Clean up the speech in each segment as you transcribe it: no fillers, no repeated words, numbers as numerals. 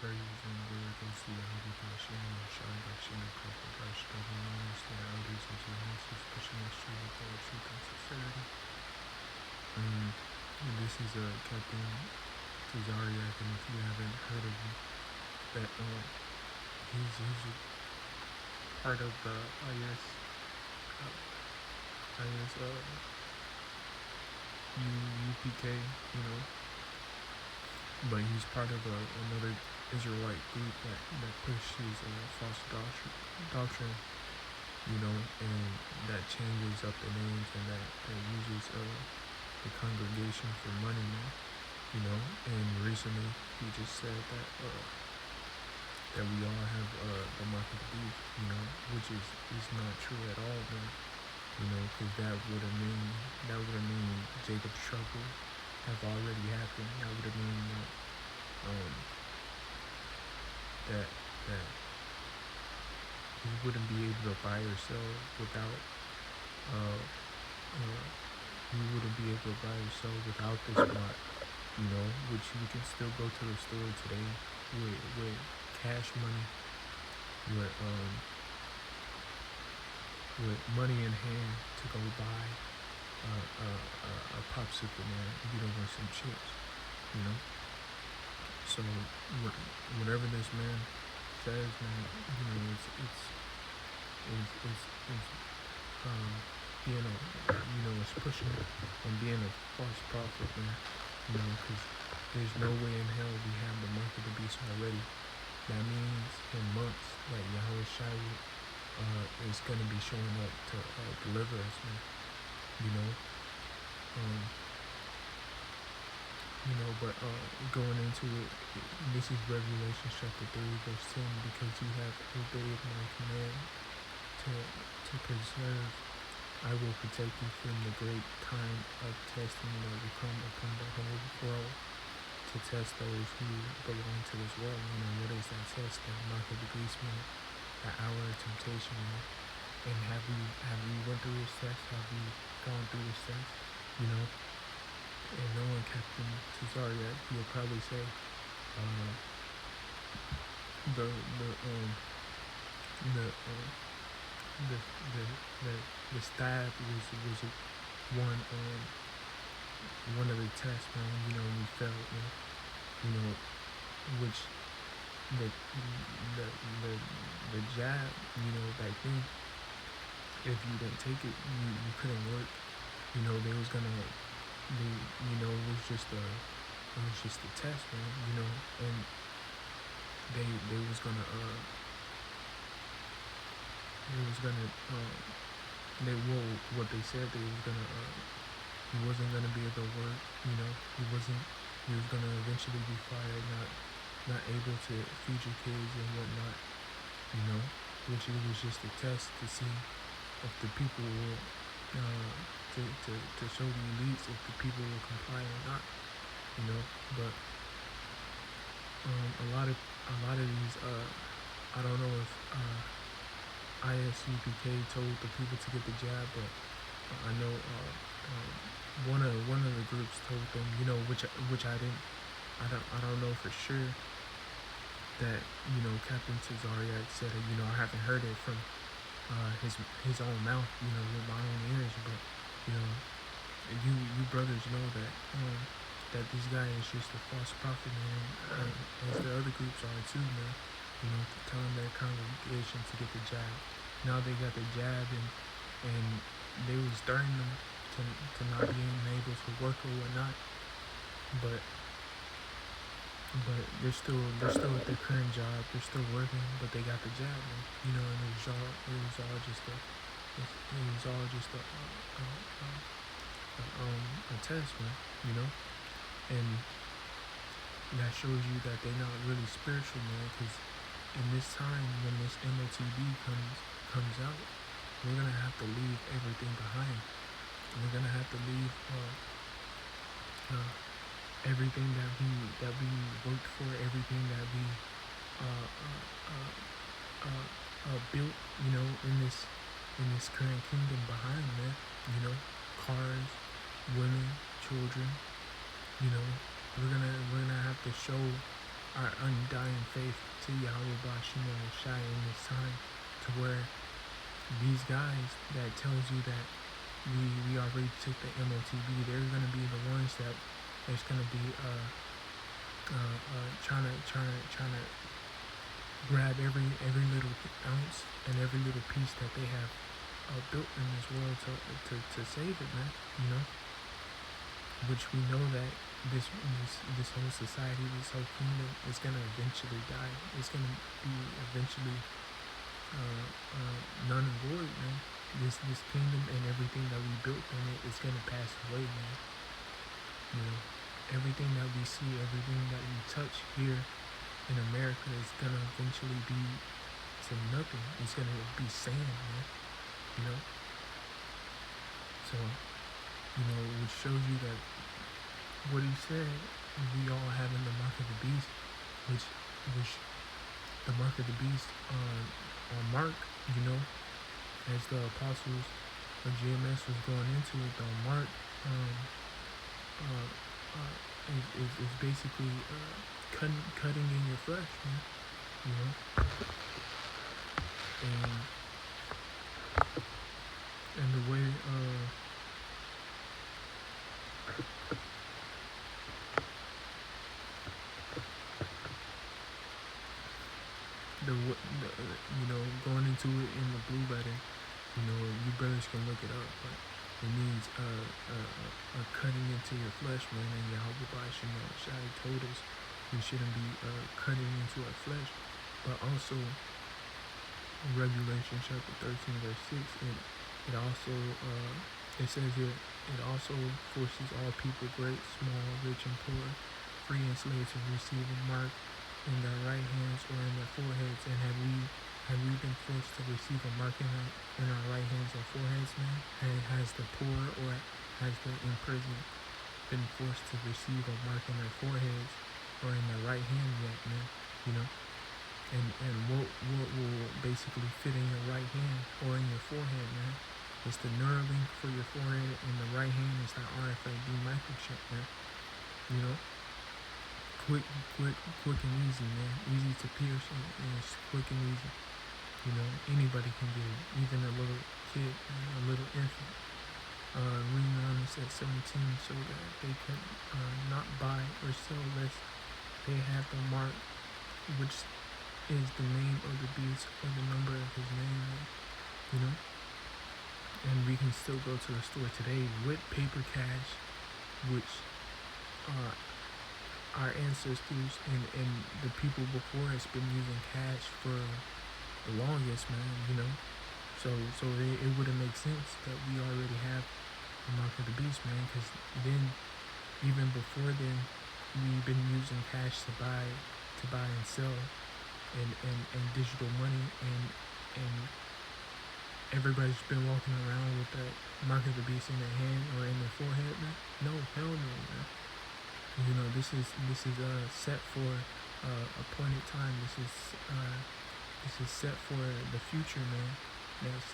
praise and glory goes to Yahweh Hashem and Shai Dakshin and Prophet Dash Government Knowledge to the elders and to the ministers pushing us through with all truth and sincerity. And this is Captain Tazariak, and if you haven't heard of him, that he's a part of the UPK, you know, but he's part of another Israelite group that pushes false doctrine, you know, and that changes up the names and that uses the congregation for money, man, you know. And recently he just said that we all have the mark of the beast, you know, which is not true at all, man. You know, because that would have mean Jacob's trouble have already happened. That would have mean that you wouldn't be able to buy or sell without you wouldn't be able to buy or sell without this mark, you know, which you can still go to the store today with cash money, with money in hand to go buy a popsicle, man. You don't want some chips, you know. So whatever this man says, man, you know, it's being it's pushing on being a false prophet, man. You know, because there's no way in hell we have the mark of the beast already. That means in months that Yahweh Shai is going to be showing up to deliver us, man. But going into it, this is Revelation chapter 3, verse 10, because you have obeyed my command to preserve, I will protect you from the great time of testing that will come upon the whole world to test those who belong to this world. You know, what is that test? That mark of the beast, man, the hour of temptation, man. And have we went through this test? Have we gone through this test? You know? And knowing Captain Tazariak, he'll probably say the stab was one of the tests, man. You know, we failed, man. You know, which the jab, you know, back then, if you didn't take it, you couldn't work. You know, it was just a test, man. You know, and what they said, he wasn't gonna be able to work. You know, he was gonna eventually be fired, not able to feed your kids and whatnot. You know, which it was just a test to see if the people will to show the elites if the people will comply or not. You know, but a lot of these I don't know if ISUPK told the people to get the jab, but I know one of the groups told them, you know, which I didn't. I don't know for sure that, you know, Captain Tazariak said it. You know, I haven't heard it from his own mouth, you know, with my own ears, but you know, you brothers know that that this guy is just a false prophet, man, as the other groups are too, man. You know, telling their congregation to get the jab. Now they got the jab, and they was threatening them to not being able to work or whatnot, but they're still at their current job. They're still working, but they got the jab, man. You know, and it was all just a test, man. You know, and that shows you that they're not really spiritual, man. Because in this time, when this Motb comes out, we're gonna have to leave everything behind. We're gonna have to leave everything that we worked for, everything that we built, you know, in this current kingdom behind, man. You know, cars, women, children. You know, we're gonna have to show our undying faith to Yahweh Bashim Shai in this time, to where these guys that tells you that we already took the Motb, they're gonna be the ones that there's gonna be trying to grab every little ounce and every little piece that they have built in this world to save it, man. You know, which we know that this whole society, this whole kingdom is gonna eventually die. It's gonna be eventually none and void, man. This kingdom and everything that we built in it is gonna pass away, man. You know, everything that we see, everything that we touch here in America is gonna eventually be to nothing. It's gonna be sand, man. You know. So, you know, which shows you that what he said, we all having the mark of the beast, which the mark of the beast on Mark, you know, as the apostles of GMS was going into it, the mark is basically cutting in your flesh, man, you know, and the way you know, going into it in the blue letter, you know, you brothers can look it up, but it means cutting into your flesh, man. And Yahweh Bashim Shai told us we shouldn't be cutting into our flesh, but also Revelation chapter 13 verse 6, it also it says here, it also forces all people, great, small, rich and poor, free and slave, to receive a mark in their right hands or in their foreheads. And have we been forced to receive a mark in our right hands or foreheads, man? And has the poor or has the imprisoned been forced to receive a mark in their foreheads or in their right hand yet, man? You know? And what will basically fit in your right hand or in your forehead, man? It's the Neuralink for your forehead, and the right hand is the RFID microchip, man. You know? Quick and easy, man. Easy to pierce, and it's quick and easy. You know, anybody can get it, even a little kid, a little infant. Reading on this at 17, so that they can not buy or sell less they have the mark, which is the name of the beast or the number of his name, you know. And we can still go to the store today with paper cash, which our ancestors and the people before us been using cash for the longest, man, you know. So it wouldn't make sense that we already have the mark of the beast, man, because then, even before then, we've been using cash to buy and sell, and digital money, and everybody's been walking around with that mark of the beast in their hand or in their forehead, man. No, hell no, man. You know, this is set for appointed time. This is set for the future, man. That's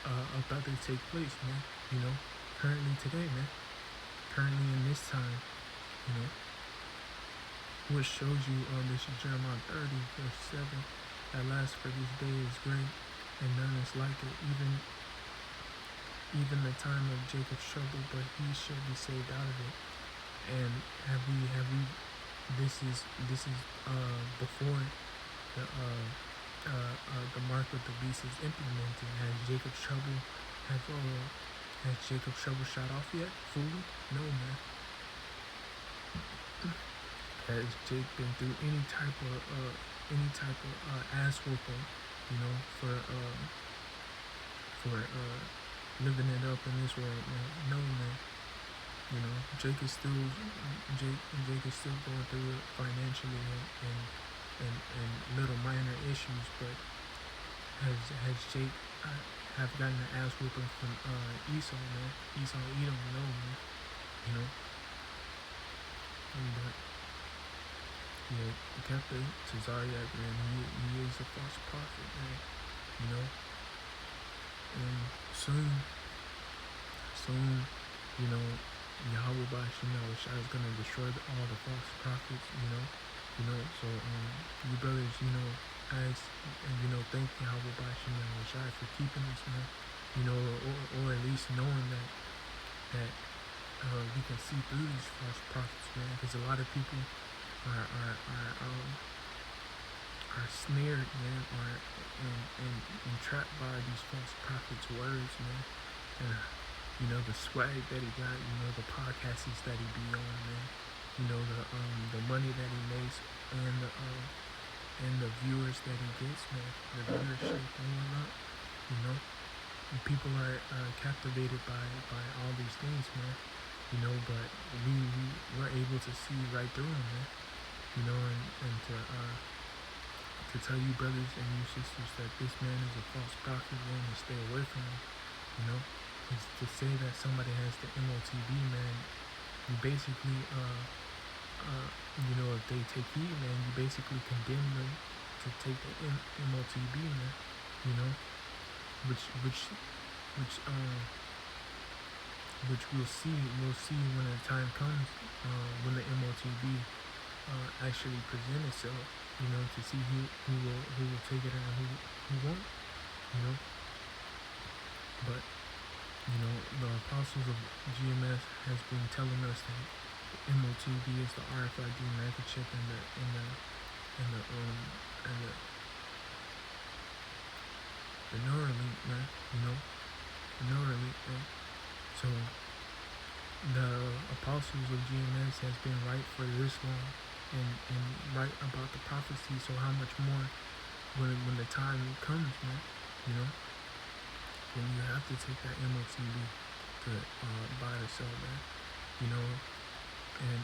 about to take place, man. You know, currently today, man. Currently in this time, you know. Which shows you, this is Jeremiah 30 verse 7. At last, for this day is great, and none is like it. Even the time of Jacob's trouble, but he shall be saved out of it. And have we this is before the mark of the beast is implemented. Has Jacob's trouble shot off yet fully? No, man. Has Jake been through any type of ass whooping, you know, for living it up in this world, man? No, man. You know, Jake is still going through it financially and little minor issues, but has Jake have gotten an ass whooping from Esau, man? Esau, Edom, no, man. You know. But yeah, Captain Tazariak, man, he is a false prophet, man. You know. And soon, you know, Yahweh Bashim is gonna destroy all the false prophets, you know. you brothers, ask and thank Yahweh Bashim and Rashai for keeping us, man. Or at least knowing that we can see through these false prophets, man. Because a lot of people are snared, man, and trapped by these false prophets' words, man. And the swag that he got, the podcasts that he be on, man. The money that he makes and the viewers that he gets, man. The viewership going up, And people are captivated by all these things, man. But we're able to see right through them, man. And to tell you brothers and you sisters that this man is a false prophet, man, and stay away from him, is to say that somebody has the Motb, man, you basically, if they take heed, man, you basically condemn them to take the Motb, man, which we'll see when the time comes, when the Motb actually present itself, to see who will take it and who won't, But the apostles of GMS has been telling us that Motb is the RFID microchip and the Neuralink, man. The Neuralink, man. So the apostles of GMS has been right for this long and right about the prophecy. So how much more when the time comes, man? When you have to take that Motb to buy or sell, man. And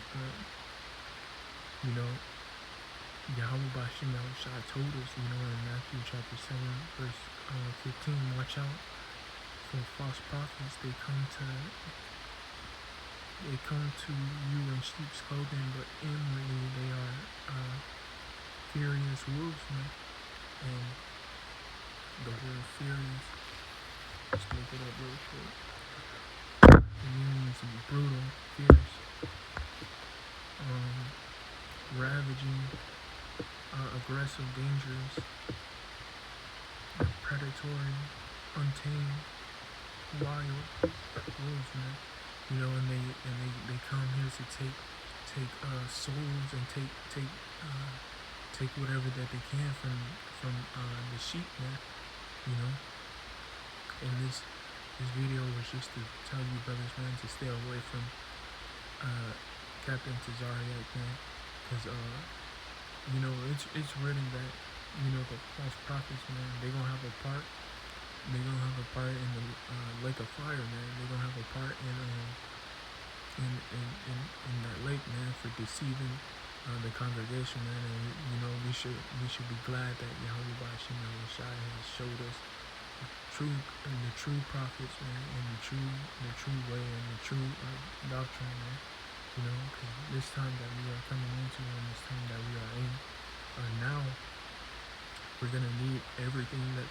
Yahweh Bashim Shah told us, in Matthew chapter 7, verse 15, watch out for false prophets. They come to you in sheep's clothing, but inwardly they are furious wolves, man. And the word furious, let's look it up real quick. It means brutal, fierce, ravaging, aggressive, dangerous, predatory, untamed, wild wolves, man. And they come here to take souls and take whatever that they can from the sheep, man. And this video was just to tell you brothers, man, to stay away from Captain Tazariak, man, because it's written that the false prophets, man, they're gonna have a part in the lake of fire, man. They're gonna have a part in that lake, man, for deceiving the congregation, man. And we should be glad that Yahweh Bashim Shai has showed us the true prophets, man, and the true way and the true doctrine, man. Because this time that we are coming into and this time that we are in now, we're gonna need everything that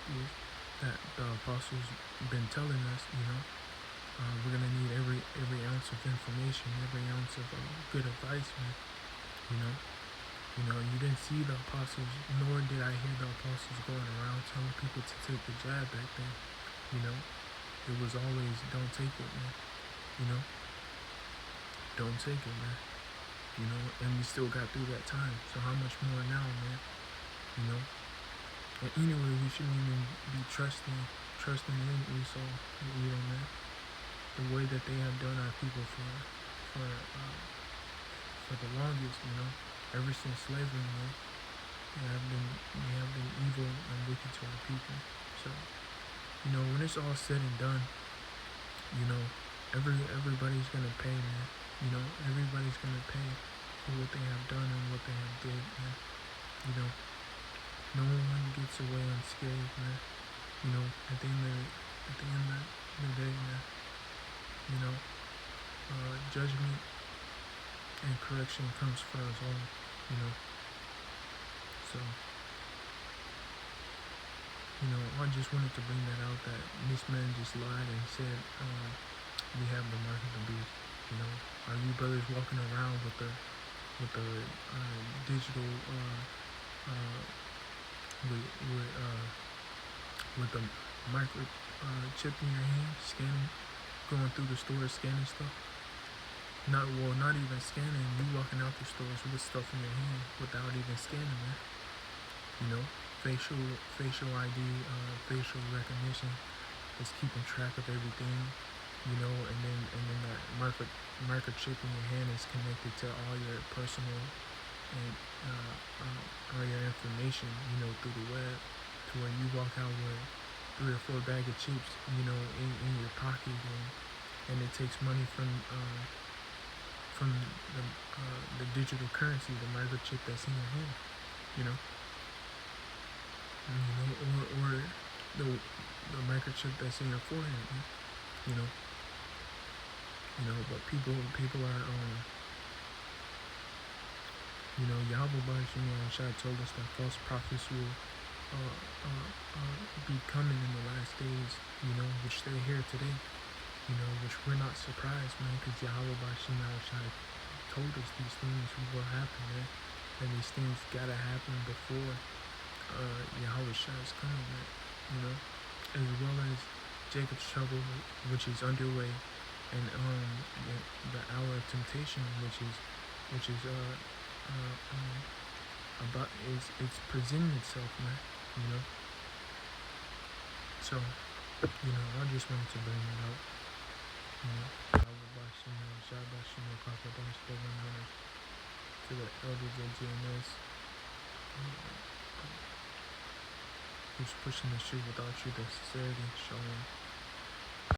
the apostles been telling us. We're gonna need every ounce of information, every ounce of good advice, man. You didn't see the apostles, nor did I hear the apostles going around telling people to take the jab back then. It was always don't take it, man. Don't take it, man. And we still got through that time. So how much more now, man? And anyway, we shouldn't even be trusting in Esau and Edom, man. The way that they have done our people for the longest, ever since slavery, man. They have been evil and wicked to our people. So, when it's all said and done, everybody's gonna pay, man. Everybody's gonna pay for what they have done and what they have did, man. No one gets away unscathed, man. At the end of the day, man. Judgment and correction comes for us all, So, I just wanted to bring that out, that this man just lied and said, we have the mark of the beast. Are you brothers walking around with the with the digital uh, with the micro chip in your hand, scanning, going through the store, scanning stuff. Not even scanning. You walking out the stores with stuff in your hand without even scanning, man. You know, facial ID, facial recognition is keeping track of everything. You know, and then that microchip in your hand is connected to all your personal and all your information. You know, through the web, to where you walk out with 3 or 4 bag of chips. You know, in your pocket, and it takes money from the digital currency, the microchip that's in your hand. You know. Or the microchip that's in your forehead. You know. But people are Yahweh Shai told us that false prophets will be coming in the last days, which they're here today, which we're not surprised, man, because Yahweh Shai told us these things will happen, man, and these things gotta happen before Yahweh Shai is coming, man, as well as Jacob's trouble, which is underway, and the hour of temptation, which is about it's presenting itself, man. So I just wanted to bring it out. To the elders of GMS, who's pushing the truth without truth and sincerity, showing